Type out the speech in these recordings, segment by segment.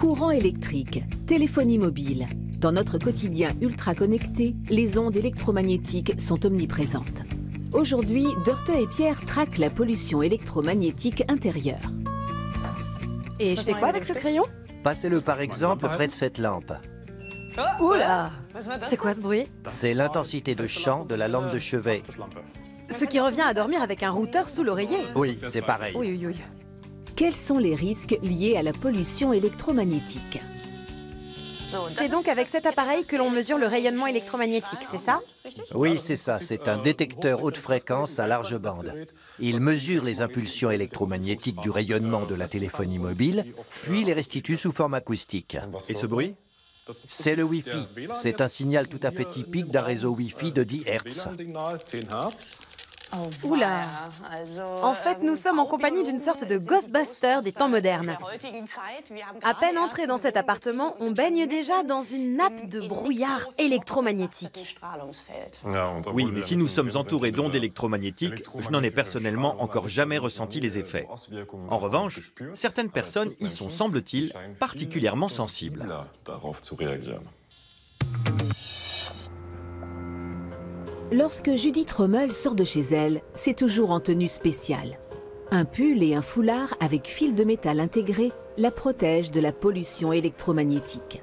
Courant électrique, téléphonie mobile. Dans notre quotidien ultra connecté, les ondes électromagnétiques sont omniprésentes. Aujourd'hui, Dorte et Pierre traquent la pollution électromagnétique intérieure. Et je fais quoi avec ce crayon? Passez-le par exemple près de cette lampe. Oula! C'est quoi ce bruit? C'est l'intensité de champ de la lampe de chevet. Ce qui revient à dormir avec un routeur sous l'oreiller. Oui, c'est pareil. Oui, oui, oui. Quels sont les risques liés à la pollution électromagnétique? C'est donc avec cet appareil que l'on mesure le rayonnement électromagnétique, c'est ça? Oui, c'est ça. C'est un détecteur haute fréquence à large bande. Il mesure les impulsions électromagnétiques du rayonnement de la téléphonie mobile, puis les restitue sous forme acoustique. Et ce bruit? C'est le Wi-Fi. C'est un signal tout à fait typique d'un réseau Wi-Fi de 10 Hz. Oula! En fait, nous sommes en compagnie d'une sorte de Ghostbuster des temps modernes. À peine entré dans cet appartement, on baigne déjà dans une nappe de brouillard électromagnétique. Oui, mais si nous sommes entourés d'ondes électromagnétiques, je n'en ai personnellement encore jamais ressenti les effets. En revanche, certaines personnes y sont, semble-t-il, particulièrement sensibles. Lorsque Judith Rommel sort de chez elle, c'est toujours en tenue spéciale. Un pull et un foulard avec fil de métal intégré la protègent de la pollution électromagnétique.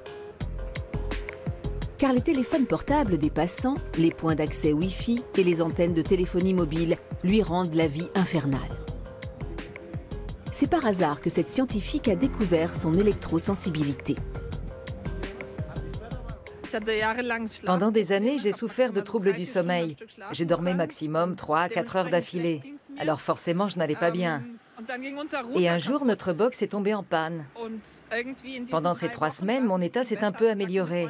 Car les téléphones portables des passants, les points d'accès Wi-Fi et les antennes de téléphonie mobile lui rendent la vie infernale. C'est par hasard que cette scientifique a découvert son électrosensibilité. Pendant des années, j'ai souffert de troubles du sommeil. Je dormais maximum 3 à 4 heures d'affilée. Alors forcément, je n'allais pas bien. Et un jour, notre box est tombée en panne. Pendant ces 3 semaines, mon état s'est un peu amélioré.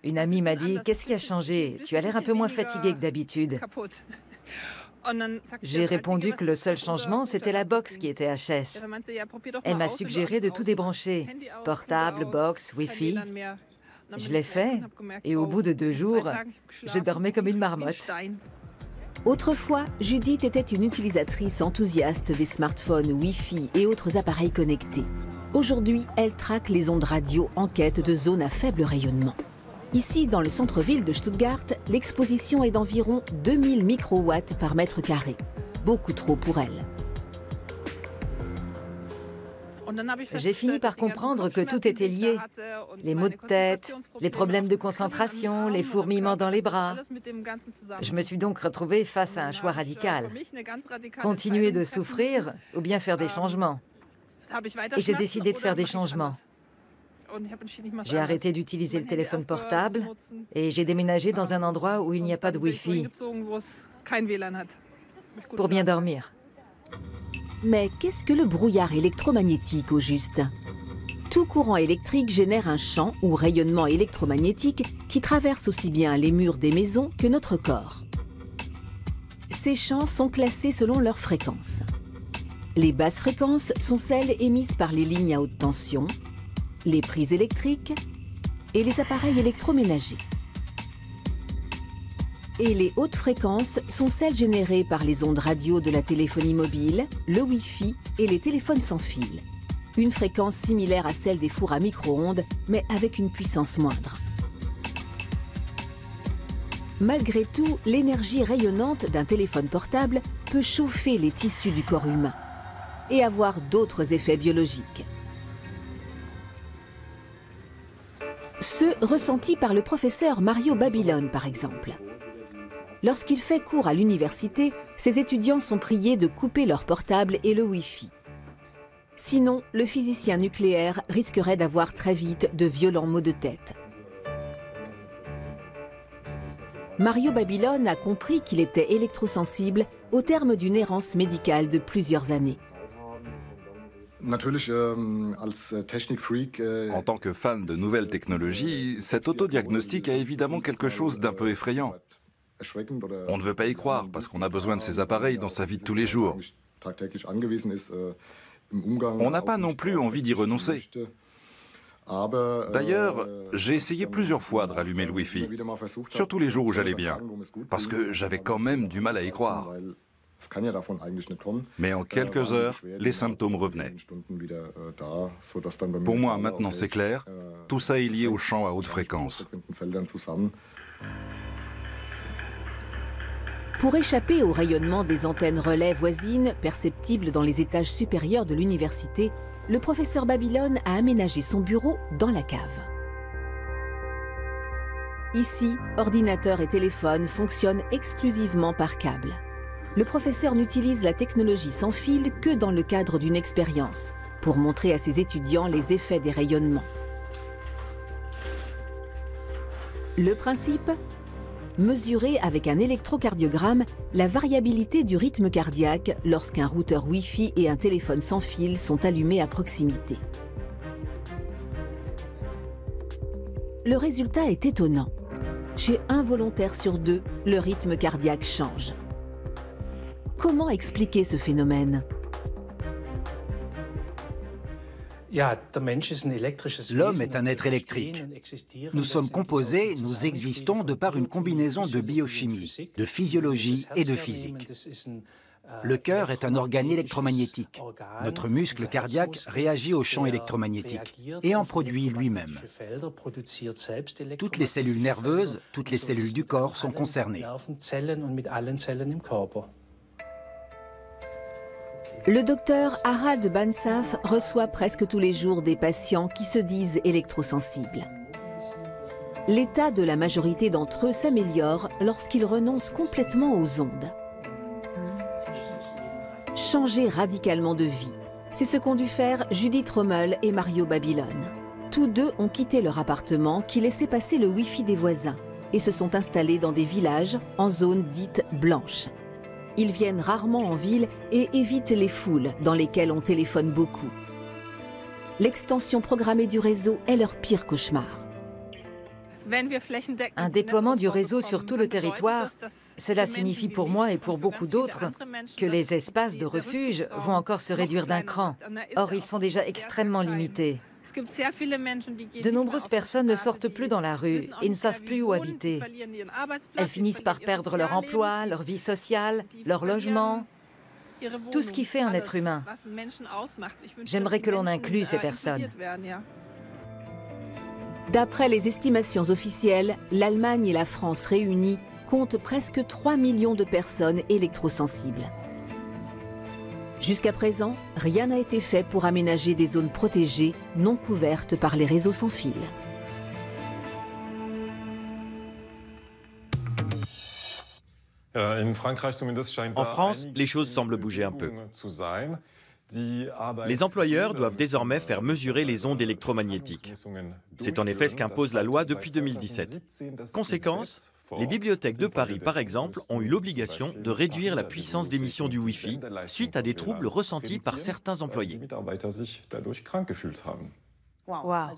Une amie m'a dit « Qu'est-ce qui a changé? Tu as l'air un peu moins fatigué que d'habitude. » J'ai répondu que le seul changement, c'était la box qui était HS. Elle m'a suggéré de tout débrancher. Portable, box, Wi-Fi. Je l'ai fait, et au bout de 2 jours, je dormais comme une marmotte. Autrefois, Judith était une utilisatrice enthousiaste des smartphones, Wi-Fi et autres appareils connectés. Aujourd'hui, elle traque les ondes radio en quête de zones à faible rayonnement. Ici, dans le centre-ville de Stuttgart, l'exposition est d'environ 2000 microwatts par mètre carré. Beaucoup trop pour elle. J'ai fini par comprendre que tout était lié. Les maux de tête, les problèmes de concentration, les fourmillements dans les bras. Je me suis donc retrouvée face à un choix radical. Continuer de souffrir ou bien faire des changements. Et j'ai décidé de faire des changements. J'ai arrêté d'utiliser le téléphone portable et j'ai déménagé dans un endroit où il n'y a pas de Wi-Fi pour bien dormir. Mais qu'est-ce que le brouillard électromagnétique au juste? Tout courant électrique génère un champ ou rayonnement électromagnétique qui traverse aussi bien les murs des maisons que notre corps. Ces champs sont classés selon leur fréquence. Les basses fréquences sont celles émises par les lignes à haute tension, les prises électriques et les appareils électroménagers. Et les hautes fréquences sont celles générées par les ondes radio de la téléphonie mobile, le Wi-Fi et les téléphones sans fil. Une fréquence similaire à celle des fours à micro-ondes, mais avec une puissance moindre. Malgré tout, l'énergie rayonnante d'un téléphone portable peut chauffer les tissus du corps humain et avoir d'autres effets biologiques. Ceux ressentis par le professeur Mario Babylone, par exemple. Lorsqu'il fait cours à l'université, ses étudiants sont priés de couper leur portable et le Wi-Fi. Sinon, le physicien nucléaire risquerait d'avoir très vite de violents maux de tête. Mario Babylone a compris qu'il était électrosensible au terme d'une errance médicale de plusieurs années. En tant que fan de nouvelles technologies, cet autodiagnostic a évidemment quelque chose d'un peu effrayant. On ne veut pas y croire parce qu'on a besoin de ces appareils dans sa vie de tous les jours. On n'a pas non plus envie d'y renoncer. D'ailleurs, j'ai essayé plusieurs fois de rallumer le Wi-Fi, surtout les jours où j'allais bien, parce que j'avais quand même du mal à y croire. Mais en quelques heures, les symptômes revenaient. Pour moi, maintenant c'est clair, tout ça est lié au champ à haute fréquence. Pour échapper au rayonnement des antennes relais voisines, perceptibles dans les étages supérieurs de l'université, le professeur Babylone a aménagé son bureau dans la cave. Ici, ordinateur et téléphone fonctionnent exclusivement par câble. Le professeur n'utilise la technologie sans fil que dans le cadre d'une expérience, pour montrer à ses étudiants les effets des rayonnements. Le principe ? Mesurer avec un électrocardiogramme la variabilité du rythme cardiaque lorsqu'un routeur Wi-Fi et un téléphone sans fil sont allumés à proximité. Le résultat est étonnant. Chez un volontaire sur deux, le rythme cardiaque change. Comment expliquer ce phénomène ? L'homme est un être électrique. Nous sommes composés, nous existons de par une combinaison de biochimie, de physiologie et de physique. Le cœur est un organe électromagnétique. Notre muscle cardiaque réagit au champ électromagnétique et en produit lui-même. Toutes les cellules nerveuses, toutes les cellules du corps sont concernées. Le docteur Harald Bansaf reçoit presque tous les jours des patients qui se disent électrosensibles. L'état de la majorité d'entre eux s'améliore lorsqu'ils renoncent complètement aux ondes. Changer radicalement de vie, c'est ce qu'ont dû faire Judith Rommel et Mario Babylone. Tous deux ont quitté leur appartement qui laissait passer le Wi-Fi des voisins et se sont installés dans des villages en zone dite blanche. Ils viennent rarement en ville et évitent les foules dans lesquelles on téléphone beaucoup. L'extension programmée du réseau est leur pire cauchemar. Un déploiement du réseau sur tout le territoire, cela signifie pour moi et pour beaucoup d'autres que les espaces de refuge vont encore se réduire d'un cran. Or, ils sont déjà extrêmement limités. De nombreuses personnes ne sortent plus dans la rue et ne savent plus où habiter. Elles finissent par perdre leur emploi, leur vie sociale, leur logement, tout ce qui fait un être humain. J'aimerais que l'on inclue ces personnes. D'après les estimations officielles, l'Allemagne et la France réunies comptent presque 3 millions de personnes électrosensibles. Jusqu'à présent, rien n'a été fait pour aménager des zones protégées non couvertes par les réseaux sans fil. En France, les choses semblent bouger un peu. Les employeurs doivent désormais faire mesurer les ondes électromagnétiques. C'est en effet ce qu'impose la loi depuis 2017. Conséquence, les bibliothèques de Paris, par exemple, ont eu l'obligation de réduire la puissance d'émission du Wi-Fi suite à des troubles ressentis par certains employés. Wow.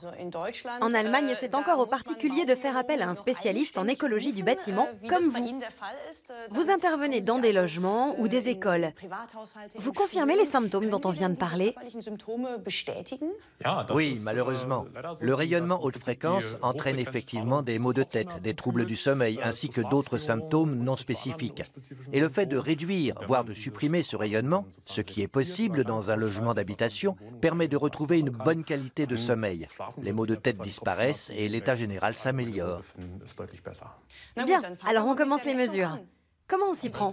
En Allemagne, c'est encore aux particuliers de faire appel à un spécialiste en écologie du bâtiment comme vous. Vous intervenez dans des logements ou des écoles. Vous confirmez les symptômes dont on vient de parler? Oui, malheureusement. Le rayonnement haute fréquence entraîne effectivement des maux de tête, des troubles du sommeil, ainsi que d'autres symptômes non spécifiques. Et le fait de réduire, voire de supprimer ce rayonnement, ce qui est possible dans un logement d'habitation, permet de retrouver une bonne qualité de sommeil. Les maux de tête disparaissent et l'état général s'améliore. Bien, alors on commence les mesures. Comment on s'y prend?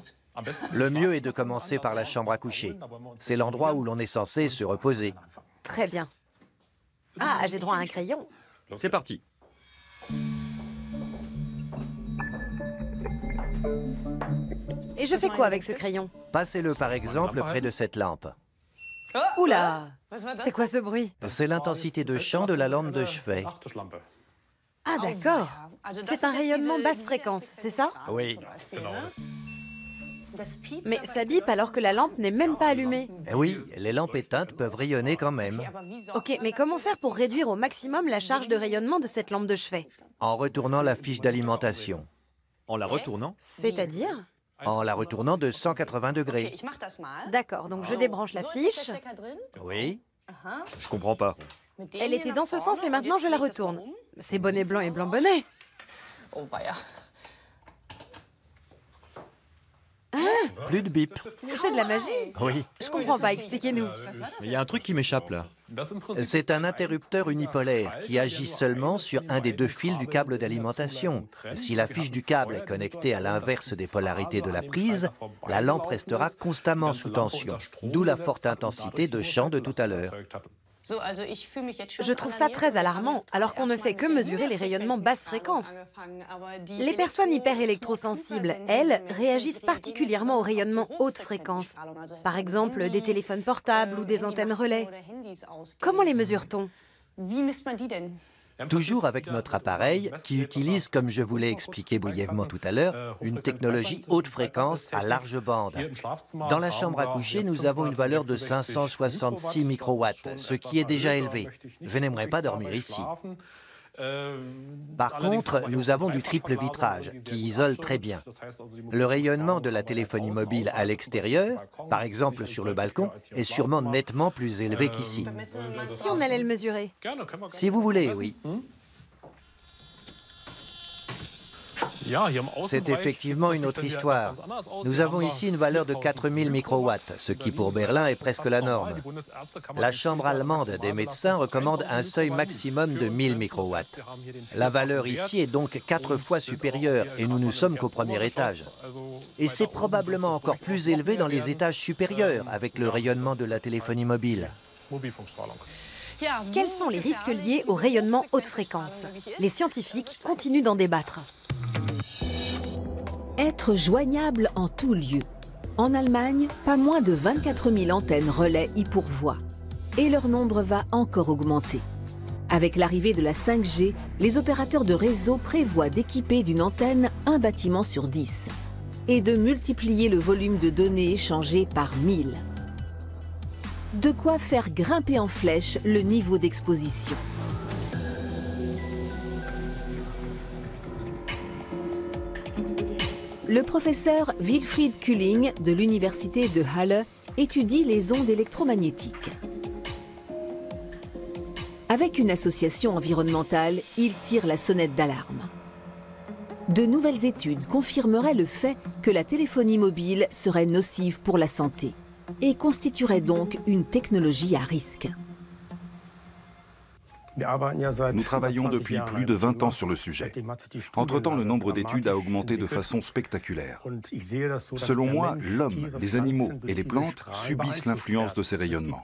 Le mieux est de commencer par la chambre à coucher. C'est l'endroit où l'on est censé se reposer. Très bien. Ah, j'ai droit à un crayon. C'est parti. Et je fais quoi avec ce crayon? Passez-le par exemple près de cette lampe. Oula! C'est quoi ce bruit? C'est l'intensité de champ de la lampe de chevet. Ah d'accord. C'est un rayonnement basse fréquence, c'est ça? Oui. Mais ça bip alors que la lampe n'est même pas allumée. Oui, les lampes éteintes peuvent rayonner quand même. Ok, mais comment faire pour réduire au maximum la charge de rayonnement de cette lampe de chevet? En retournant la fiche d'alimentation. En la retournant? C'est-à-dire? En la retournant de 180 degrés. D'accord, donc je débranche la fiche. Oui. Je comprends pas. Elle était dans ce sens et maintenant je la retourne. C'est bonnet blanc et blanc bonnet. Plus de bip. C'est de la magie. Oui. Je comprends pas, expliquez-nous. Il y a un truc qui m'échappe là. C'est un interrupteur unipolaire qui agit seulement sur un des deux fils du câble d'alimentation. Si la fiche du câble est connectée à l'inverse des polarités de la prise, la lampe restera constamment sous tension, d'où la forte intensité de chant de tout à l'heure. Je trouve ça très alarmant, alors qu'on ne fait que mesurer les rayonnements basse fréquence. Les personnes hyper électrosensibles, elles, réagissent particulièrement aux rayonnements haute fréquence. Par exemple, des téléphones portables ou des antennes relais. Comment les mesure-t-on ? Toujours avec notre appareil qui utilise, comme je vous l'ai expliqué brièvement tout à l'heure, une technologie haute fréquence à large bande. Dans la chambre à coucher, nous avons une valeur de 566 microwatts, ce qui est déjà élevé. Je n'aimerais pas dormir ici. Par contre, nous avons du triple vitrage qui isole très bien. Le rayonnement de la téléphonie mobile à l'extérieur, par exemple sur le balcon, est sûrement nettement plus élevé qu'ici. Si on allait le mesurer. Si vous voulez, oui. C'est effectivement une autre histoire. Nous avons ici une valeur de 4000 microwatts, ce qui pour Berlin est presque la norme. La Chambre allemande des médecins recommande un seuil maximum de 1000 microwatts. La valeur ici est donc 4 fois supérieure et nous ne sommes qu'au premier étage. Et c'est probablement encore plus élevé dans les étages supérieurs avec le rayonnement de la téléphonie mobile. Quels sont les risques liés au rayonnement haute fréquence? Les scientifiques continuent d'en débattre. Être joignable en tout lieu. En Allemagne, pas moins de 24 000 antennes relais y pourvoient. Et leur nombre va encore augmenter. Avec l'arrivée de la 5G, les opérateurs de réseau prévoient d'équiper d'une antenne un bâtiment sur 10 et de multiplier le volume de données échangées par 1000. De quoi faire grimper en flèche le niveau d'exposition. Le professeur Wilfried Kühling de l'université de Halle étudie les ondes électromagnétiques. Avec une association environnementale, il tire la sonnette d'alarme. De nouvelles études confirmeraient le fait que la téléphonie mobile serait nocive pour la santé et constituerait donc une technologie à risque. Nous travaillons depuis plus de 20 ans sur le sujet. Entre-temps, le nombre d'études a augmenté de façon spectaculaire. Selon moi, l'homme, les animaux et les plantes subissent l'influence de ces rayonnements.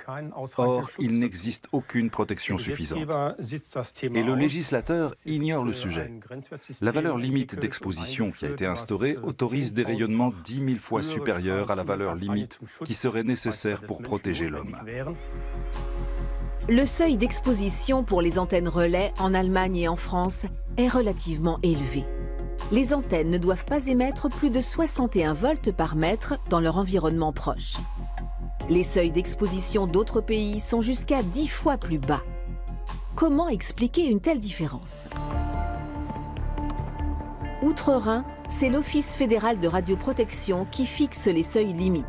Or, il n'existe aucune protection suffisante. Et le législateur ignore le sujet. La valeur limite d'exposition qui a été instaurée autorise des rayonnements 10 000 fois supérieurs à la valeur limite qui serait nécessaire pour protéger l'homme. Le seuil d'exposition pour les antennes relais en Allemagne et en France est relativement élevé. Les antennes ne doivent pas émettre plus de 61 volts par mètre dans leur environnement proche. Les seuils d'exposition d'autres pays sont jusqu'à 10 fois plus bas. Comment expliquer une telle différence? Outre-Rhin, c'est l'Office fédéral de radioprotection qui fixe les seuils limites.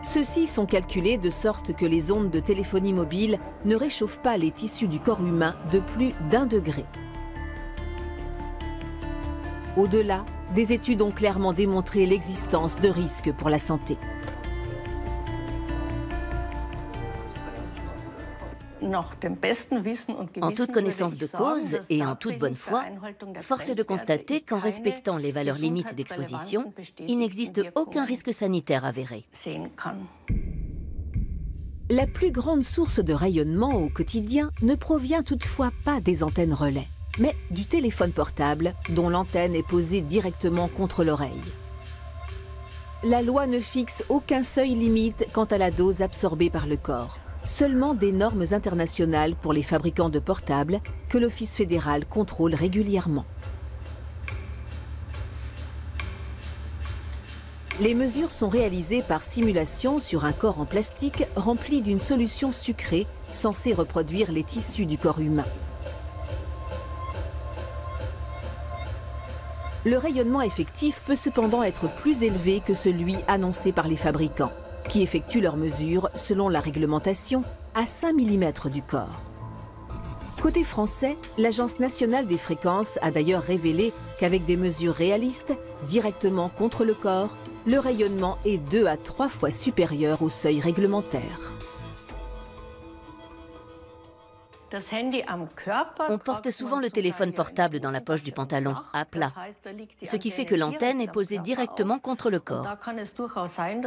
Ceux-ci sont calculés de sorte que les ondes de téléphonie mobile ne réchauffent pas les tissus du corps humain de plus d'1 degré. Au-delà, des études ont clairement démontré l'existence de risques pour la santé. En toute connaissance de cause et en toute bonne foi, force est de constater qu'en respectant les valeurs limites d'exposition, il n'existe aucun risque sanitaire avéré. La plus grande source de rayonnement au quotidien ne provient toutefois pas des antennes relais, mais du téléphone portable dont l'antenne est posée directement contre l'oreille. La loi ne fixe aucun seuil limite quant à la dose absorbée par le corps. Seulement des normes internationales pour les fabricants de portables que l'Office fédéral contrôle régulièrement. Les mesures sont réalisées par simulation sur un corps en plastique rempli d'une solution sucrée censée reproduire les tissus du corps humain. Le rayonnement effectif peut cependant être plus élevé que celui annoncé par les fabricants, qui effectuent leurs mesures selon la réglementation à 5 mm du corps. Côté français, l'Agence nationale des fréquences a d'ailleurs révélé qu'avec des mesures réalistes, directement contre le corps, le rayonnement est 2 à 3 fois supérieur au seuil réglementaire. On porte souvent le téléphone portable dans la poche du pantalon, à plat, ce qui fait que l'antenne est posée directement contre le corps.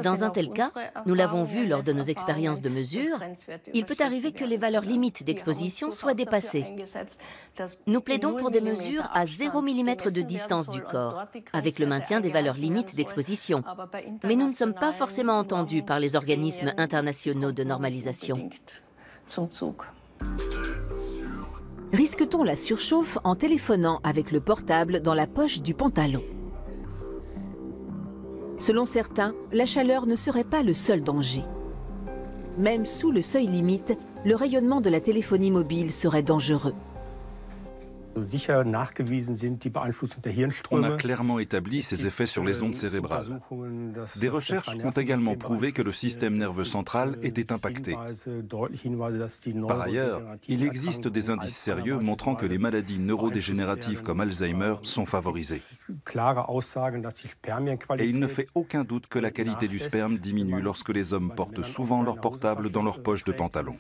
Dans un tel cas, nous l'avons vu lors de nos expériences de mesure, il peut arriver que les valeurs limites d'exposition soient dépassées. Nous plaidons pour des mesures à 0 mm de distance du corps, avec le maintien des valeurs limites d'exposition. Mais nous ne sommes pas forcément entendus par les organismes internationaux de normalisation. Risque-t-on la surchauffe en téléphonant avec le portable dans la poche du pantalon? Selon certains, la chaleur ne serait pas le seul danger. Même sous le seuil limite, le rayonnement de la téléphonie mobile serait dangereux. On a clairement établi ces effets sur les ondes cérébrales. Des recherches ont également prouvé que le système nerveux central était impacté. Par ailleurs, il existe des indices sérieux montrant que les maladies neurodégénératives comme Alzheimer sont favorisées. Et il ne fait aucun doute que la qualité du sperme diminue lorsque les hommes portent souvent leur portable dans leur poche de pantalon.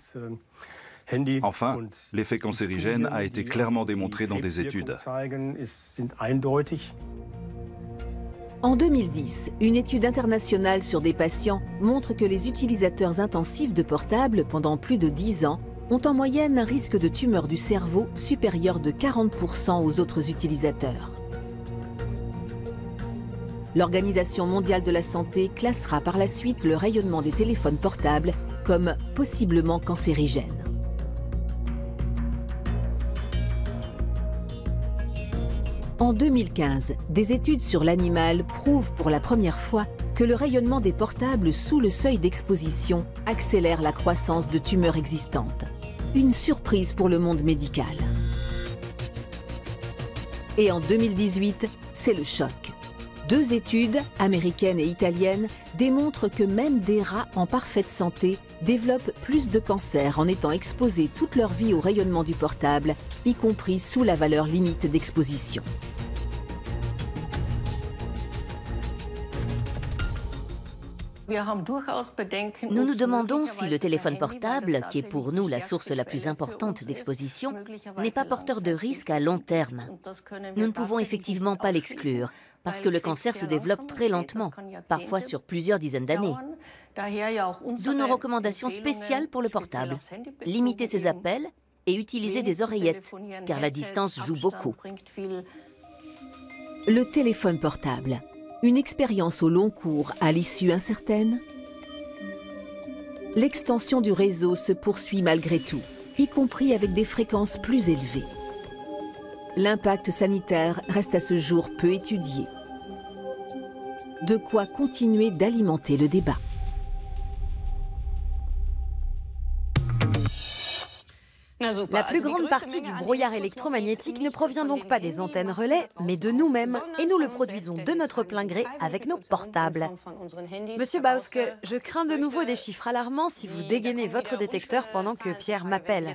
Enfin, l'effet cancérigène a été clairement démontré dans des études. En 2010, une étude internationale sur des patients montre que les utilisateurs intensifs de portables pendant plus de 10 ans ont en moyenne un risque de tumeur du cerveau supérieur de 40% aux autres utilisateurs. L'Organisation mondiale de la santé classera par la suite le rayonnement des téléphones portables comme possiblement cancérigène. En 2015, des études sur l'animal prouvent pour la première fois que le rayonnement des portables sous le seuil d'exposition accélère la croissance de tumeurs existantes. Une surprise pour le monde médical. Et en 2018, c'est le choc. 2 études, américaines et italiennes, démontrent que même des rats en parfaite santé développent plus de cancers en étant exposés toute leur vie au rayonnement du portable, y compris sous la valeur limite d'exposition. Nous nous demandons si le téléphone portable, qui est pour nous la source la plus importante d'exposition, n'est pas porteur de risques à long terme. Nous ne pouvons effectivement pas l'exclure, parce que le cancer se développe très lentement, parfois sur plusieurs dizaines d'années. D'où nos recommandations spéciales pour le portable. Limiter ses appels et utiliser des oreillettes, car la distance joue beaucoup. Le téléphone portable. Une expérience au long cours à l'issue incertaine? L'extension du réseau se poursuit malgré tout, y compris avec des fréquences plus élevées. L'impact sanitaire reste à ce jour peu étudié. De quoi continuer d'alimenter le débat. La plus grande partie du brouillard électromagnétique ne provient donc pas des antennes relais, mais de nous-mêmes, et nous le produisons de notre plein gré avec nos portables. Monsieur Bauske, je crains de nouveau des chiffres alarmants si vous dégainez votre détecteur pendant que Pierre m'appelle.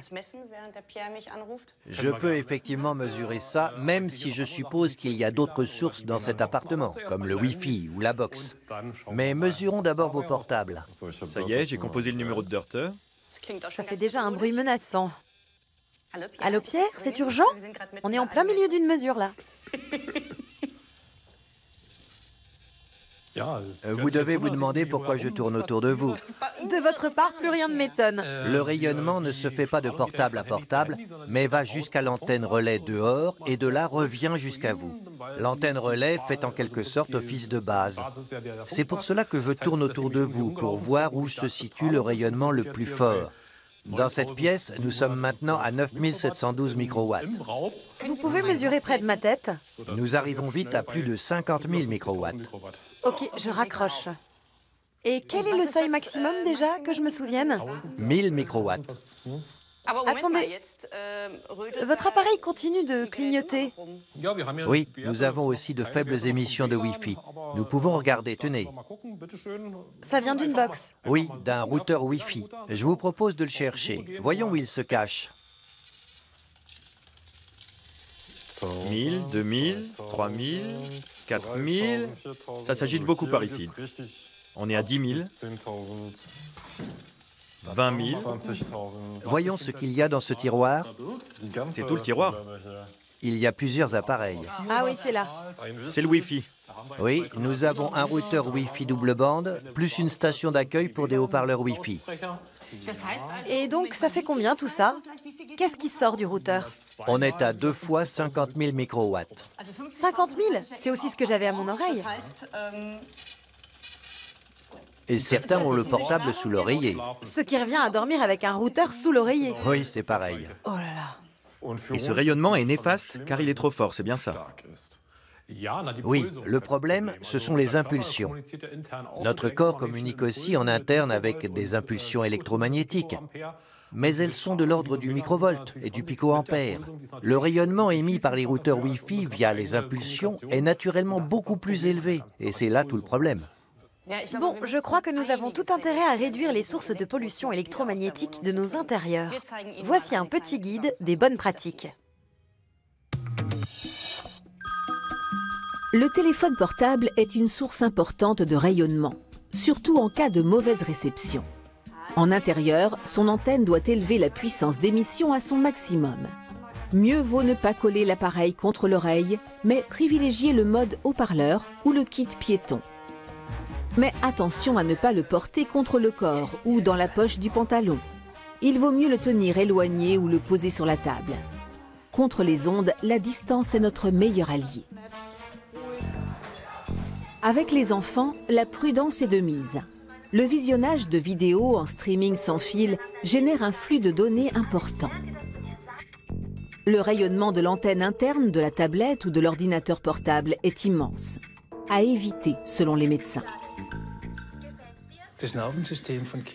Je peux effectivement mesurer ça, même si je suppose qu'il y a d'autres sources dans cet appartement, comme le Wi-Fi ou la box. Mais mesurons d'abord vos portables. Ça y est, j'ai composé le numéro de Dörte. Ça fait déjà un bruit menaçant. Allô Pierre, c'est urgent? On est en plein milieu d'une mesure là. Vous devez vous demander pourquoi je tourne autour de vous. De votre part, plus rien ne m'étonne. Le rayonnement ne se fait pas de portable à portable, mais va jusqu'à l'antenne relais dehors et de là revient jusqu'à vous. L'antenne relais fait en quelque sorte office de base. C'est pour cela que je tourne autour de vous, pour voir où se situe le rayonnement le plus fort. Dans cette pièce, nous sommes maintenant à 9712 microwatts. Vous pouvez mesurer près de ma tête? Nous arrivons vite à plus de 50 000 microwatts. Ok, je raccroche. Et quel est le seuil maximum déjà, que je me souvienne? 1000 microwatts. Attendez, votre appareil continue de clignoter. Oui, nous avons aussi de faibles émissions de Wi-Fi. Nous pouvons regarder, tenez. Ça vient d'une box? Oui, d'un routeur Wi-Fi. Je vous propose de le chercher. Voyons où il se cache. 1000, 2000, 3000, 4000, ça s'agite beaucoup par ici. On est à 10 000, 20 000. Voyons ce qu'il y a dans ce tiroir. C'est tout le tiroir. Il y a plusieurs appareils. Ah oui, c'est là. C'est le Wi-Fi. Oui, nous avons un routeur Wi-Fi double bande, plus une station d'accueil pour des haut-parleurs Wi-Fi. Et donc, ça fait combien tout ça? Qu'est-ce qui sort du routeur? On est à 2 fois 50 000 microwatts. 50 000? C'est aussi ce que j'avais à mon oreille. Et certains ont le portable sous l'oreiller. Ce qui revient à dormir avec un routeur sous l'oreiller. Oui, c'est pareil. Oh là là. Et ce rayonnement est néfaste car il est trop fort, c'est bien ça. Oui, le problème, ce sont les impulsions. Notre corps communique aussi en interne avec des impulsions électromagnétiques. Mais elles sont de l'ordre du microvolt et du picoampère. Le rayonnement émis par les routeurs Wi-Fi via les impulsions est naturellement beaucoup plus élevé. Et c'est là tout le problème. Bon, je crois que nous avons tout intérêt à réduire les sources de pollution électromagnétique de nos intérieurs. Voici un petit guide des bonnes pratiques. Le téléphone portable est une source importante de rayonnement, surtout en cas de mauvaise réception. En intérieur, son antenne doit élever la puissance d'émission à son maximum. Mieux vaut ne pas coller l'appareil contre l'oreille, mais privilégier le mode haut-parleur ou le kit piéton. Mais attention à ne pas le porter contre le corps ou dans la poche du pantalon. Il vaut mieux le tenir éloigné ou le poser sur la table. Contre les ondes, la distance est notre meilleur allié. Avec les enfants, la prudence est de mise. Le visionnage de vidéos en streaming sans fil génère un flux de données important. Le rayonnement de l'antenne interne de la tablette ou de l'ordinateur portable est immense. À éviter, selon les médecins.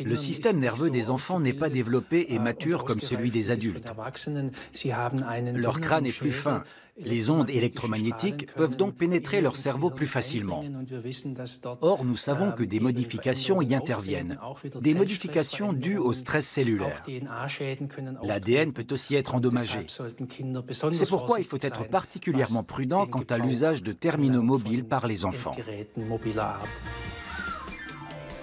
Le système nerveux des enfants n'est pas développé et mature comme celui des adultes. Leur crâne est plus fin. Les ondes électromagnétiques peuvent donc pénétrer leur cerveau plus facilement. Or, nous savons que des modifications y interviennent. Des modifications dues au stress cellulaire. L'ADN peut aussi être endommagé. C'est pourquoi il faut être particulièrement prudent quant à l'usage de terminaux mobiles par les enfants.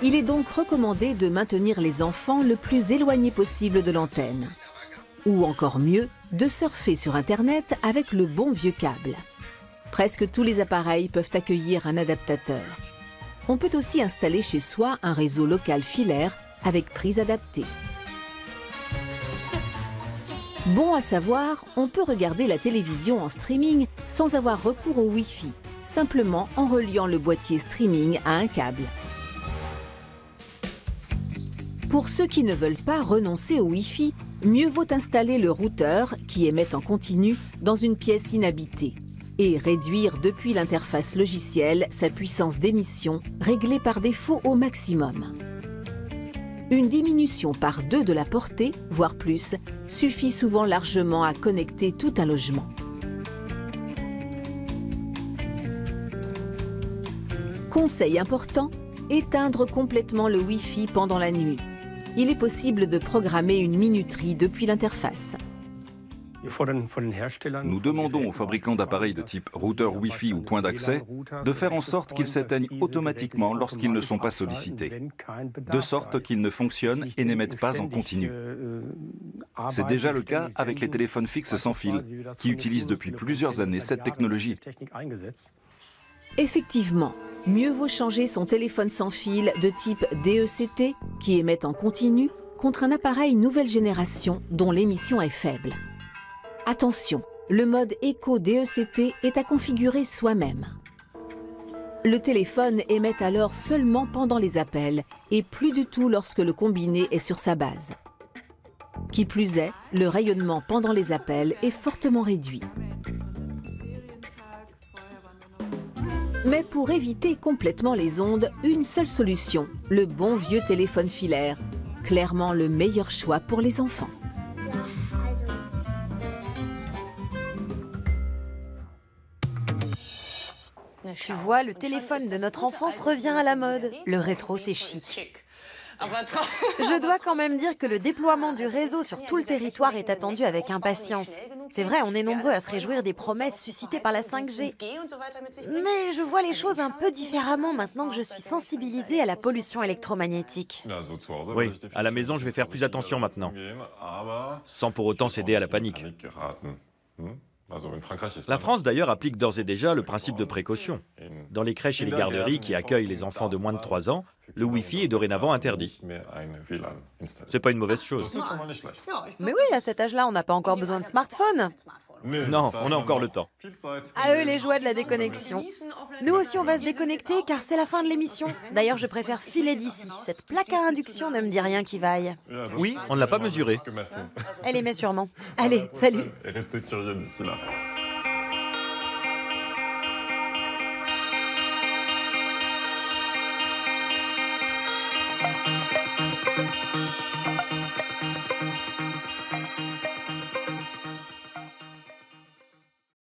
Il est donc recommandé de maintenir les enfants le plus éloignés possible de l'antenne. Ou encore mieux, de surfer sur Internet avec le bon vieux câble. Presque tous les appareils peuvent accueillir un adaptateur. On peut aussi installer chez soi un réseau local filaire avec prise adaptée. Bon à savoir, on peut regarder la télévision en streaming sans avoir recours au Wi-Fi, simplement en reliant le boîtier streaming à un câble. Pour ceux qui ne veulent pas renoncer au Wi-Fi, mieux vaut installer le routeur qui émet en continu dans une pièce inhabitée et réduire depuis l'interface logicielle sa puissance d'émission réglée par défaut au maximum. Une diminution par 2 de la portée, voire plus, suffit souvent largement à connecter tout un logement. Conseil important, éteindre complètement le Wi-Fi pendant la nuit. Il est possible de programmer une minuterie depuis l'interface. Nous demandons aux fabricants d'appareils de type routeur Wi-Fi ou point d'accès de faire en sorte qu'ils s'éteignent automatiquement lorsqu'ils ne sont pas sollicités, de sorte qu'ils ne fonctionnent et n'émettent pas en continu. C'est déjà le cas avec les téléphones fixes sans fil, qui utilisent depuis plusieurs années cette technologie. Effectivement, mieux vaut changer son téléphone sans fil de type DECT, qui émet en continu, contre un appareil nouvelle génération dont l'émission est faible. Attention, le mode Eco DECT est à configurer soi-même. Le téléphone émet alors seulement pendant les appels et plus du tout lorsque le combiné est sur sa base. Qui plus est, le rayonnement pendant les appels est fortement réduit. Mais pour éviter complètement les ondes, une seule solution, le bon vieux téléphone filaire. Clairement le meilleur choix pour les enfants. Tu vois, le téléphone de notre enfance revient à la mode. Le rétro, c'est chic. Je dois quand même dire que le déploiement du réseau sur tout le territoire est attendu avec impatience. C'est vrai, on est nombreux à se réjouir des promesses suscitées par la 5G. Mais je vois les choses un peu différemment maintenant que je suis sensibilisée à la pollution électromagnétique. Oui, à la maison, je vais faire plus attention maintenant, sans pour autant céder à la panique. La France, d'ailleurs, applique d'ores et déjà le principe de précaution. Dans les crèches et les garderies qui accueillent les enfants de moins de 3 ans, le Wi-Fi est dorénavant interdit. C'est pas une mauvaise chose. Mais oui, à cet âge-là, on n'a pas encore besoin de smartphone. Non, on a encore le temps. À eux les joies de la déconnexion. Nous aussi, on va se déconnecter car c'est la fin de l'émission. D'ailleurs, je préfère filer d'ici. Cette plaque à induction ne me dit rien qui vaille. Oui, on ne l'a pas mesurée. Elle émet sûrement. Allez, salut. Et restez curieux d'ici là.